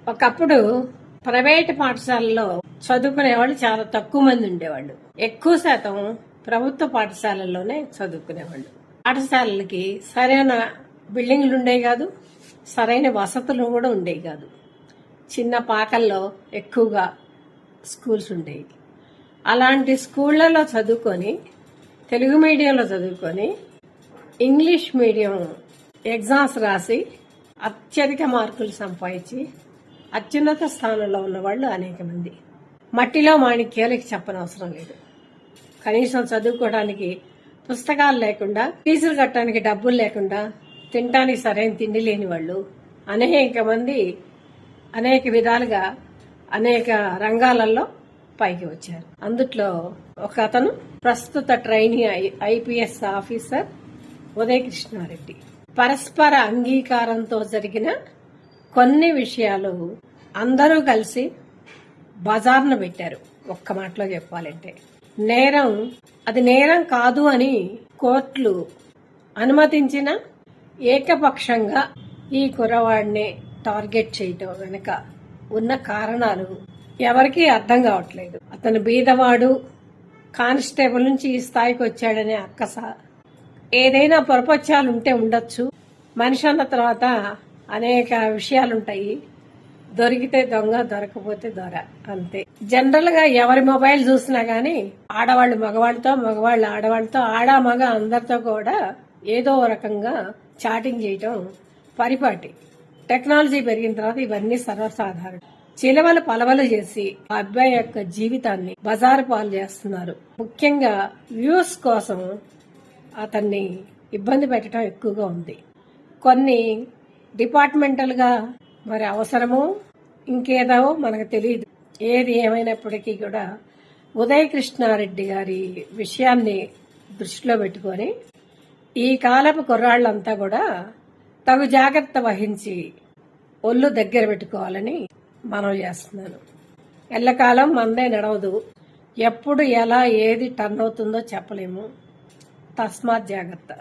ఒకప్పుడు ప్రైవేట్ పాఠశాలలో చదువుకునే వాళ్ళు చాలా తక్కువ మంది ఉండేవాళ్ళు. ఎక్కువ శాతం ప్రభుత్వ పాఠశాలల్లోనే చదువుకునేవాళ్ళు. పాఠశాలలకి సరైన బిల్డింగ్లు ఉండేవి కాదు, సరైన వసతులు కూడా ఉండేవి కాదు. చిన్న పాకల్లో ఎక్కువగా స్కూల్స్ ఉండేవి. అలాంటి స్కూళ్లలో చదువుకొని, తెలుగు మీడియంలో చదువుకొని, ఇంగ్లీష్ మీడియం ఎగ్జామ్స్ రాసి అత్యధిక మార్కులు సంపాదించి అత్యున్నత స్థానంలో ఉన్న వాళ్ళు అనేక మంది. మట్టిలో మాణిక్యాలకి చెప్పనవసరం లేదు. కనీసం చదువుకోవడానికి పుస్తకాలు లేకుండా, ఫీజులు కట్టడానికి డబ్బులు లేకుండా, తినడానికి సరైన తిండి లేని వాళ్ళు అనేక మంది అనేక విధాలుగా అనేక రంగాలలో పైకి వచ్చారు. అందుట్లో ఒక అతను ప్రస్తుత ట్రైనీ ఐపీఎస్ ఆఫీసర్ ఉదయ కృష్ణారెడ్డి. పరస్పర అంగీకారంతో జరిగిన కొన్ని విషయాలు అందరూ కలిసి బజార్ను పెట్టారు. ఒక్క మాటలో చెప్పాలంటే నేరం, అది నేరం కాదు అని కోర్టులు అనుమతించిన ఏకపక్షంగా ఈ కుర్రవాడిని టార్గెట్ చేయటం వెనుక ఉన్న కారణాలు ఎవరికీ అర్థం కావట్లేదు. అతను బీదవాడు, కానిస్టేబుల్ నుంచి ఈ స్థాయికి వచ్చాడనే అక్కస. ఏదైనా పొరపచ్చాలు ఉంటే ఉండొచ్చు. మనిషి అన్న తర్వాత అనేక విషయాలుంటాయి. దొరికితే దొంగ, దొరకపోతే దొర, అంతే. జనరల్ గా ఎవరి మొబైల్ చూసినా గానీ ఆడవాళ్లు మగవాళ్ళతో, మగవాళ్ళు ఆడవాళ్లతో, ఆడ మగ అందరితో కూడా ఏదో రకంగా చాటింగ్ చేయటం పరిపాటి. టెక్నాలజీ పెరిగిన తర్వాత ఇవన్నీ సర్వసాధారణం. చిలవలు పలవలు చేసి ఆ అబ్బాయి యొక్క జీవితాన్ని బజారు పాలు చేస్తున్నారు. ముఖ్యంగా వ్యూస్ కోసం అతన్ని ఇబ్బంది పెట్టడం ఎక్కువగా ఉంది. కొన్ని డిపార్ట్మెంటల్ గా మరి అవసరమో ఇంకేదో మనకు తెలియదు. ఏది ఏమైనప్పటికీ కూడా ఉదయ కృష్ణారెడ్డి గారి విషయాన్ని దృష్టిలో పెట్టుకొని ఈ కాలపు కుర్రాళ్లంతా కూడా తగు జాగ్రత్త వహించి ఒళ్ళు దగ్గర పెట్టుకోవాలని మనం చేస్తున్నాను. ఎల్లకాలం మందే నడవదు. ఎప్పుడు ఎలా ఏది టర్న్ అవుతుందో చెప్పలేము. తస్మాత్ జాగ్రత్త.